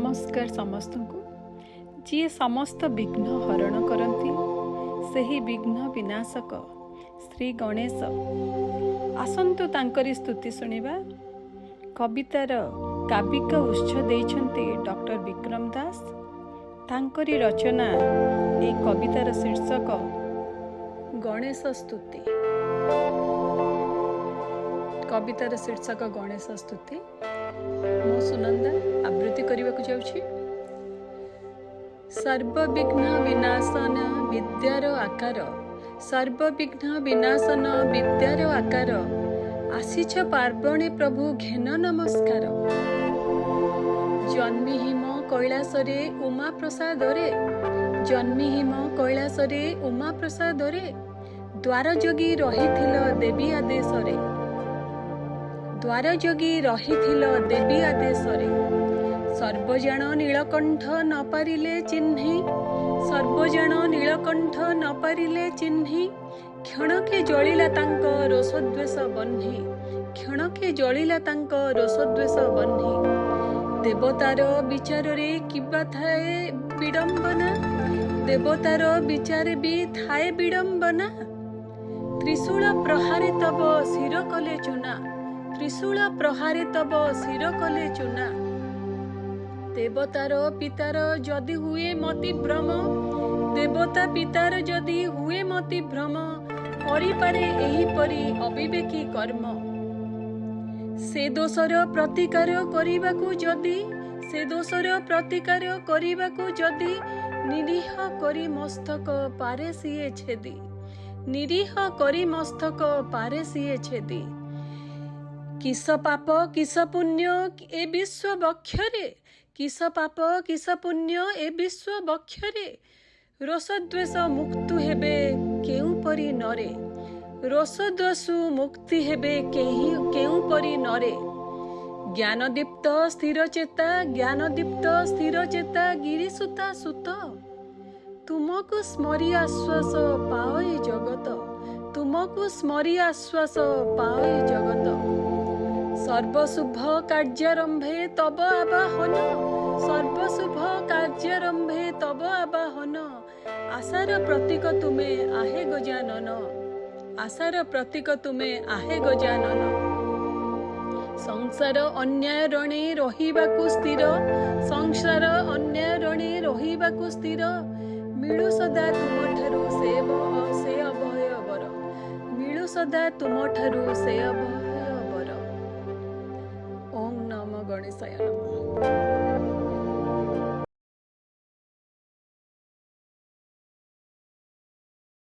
नमस्कार समस्त को जी समस्त विघ्न हरण करती से ही विघ्न विनाशक श्री गणेश आसतु तांकरी स्तुति सुनिबा। कवितार काव्यिक उत्स देइछन्ति डॉक्टर बिक्रम दास। तांकरी रचना ए कवितार शीर्षक गणेश स्तुति। कवितार शीर्षक गणेश स्तुति। मु सुनंदा आवृत्ति करने को जाऊँ। सर्वविघ्न विनाशन विद्यार आकार, सर्वविघ्न विनाशन विद्यार आकार, आसीछ पार्वणे प्रभु घेन नमस्कार। जन्मी हिम कैलासरे उमा प्रसादरे, जन्मी हिम कैलासरे उमा प्रसादरे, द्वार जोगी रहिथिल देवी आदेशरे, द्वार जोगी रहिथिल देवी आदेशरे। सर्वजन नीलकंठ न पारिले चिन्हि, सर्वजन नीलकंठ न पारिले चिन्हि, क्षणके जलिला तांक रोषद्वेष बन्ही, क्षणके जलिला तांक रोषद्वेष बन्ही। देवतार विचारे किबा थाए विडंबना, देवतार विचारे भी थाए विडंबना। त्रिशूल प्रहारे तब शिर कले चुना, त्रिशूल प्रहारे तब शिर कले चुना। देवतार पितार जदि हुए मति भ्रम, देवता पितार जदि हुए मति भ्रम, करिपारे एहिपरि अविवेकी कर्म। से दोषर प्रतिकार करिबाकु जदि, से दोषर प्रतिकार करिबाकु जदि, निरीह करी मस्तक पारे सिए छेदी, निरीह करी मस्तक पारे सिए छेदी। किस पाप किस पुण्य ए विश्व बक्षरे, किस पाप किस पुण्य ए विश्व बक्षरे, रोषद्वेष मुक्तु हेबे केउ परि नरे, रोषद्वेषु मुक्ति हेबे केउ परि नरे। ज्ञानदीप्त स्थिर चेता, ज्ञानदीप्त स्थिर चेता गिरिसुता सुत, तुमको स्मरी आश्वास पाओ जगत, तुमको स्मरी आश्वास पाओ जगत। सर्वशुभ कार्यारंभे तब आवाहन, सर्वशुभ कार्यारंभे तब आवाहन, आशार प्रतीक तुमे आहे गजानन, आशार प्रतीक तुमे आहे गजानन। संसार अन्याय रणे रहिबाकु स्थिर, संसार अन्याय रणे रहिबाकु स्थिर, मिलु सदा तुमठारु से अभय बर, मिलु सदा तुमठारु से अभय बर। ओम नमो गणेशाय नमः।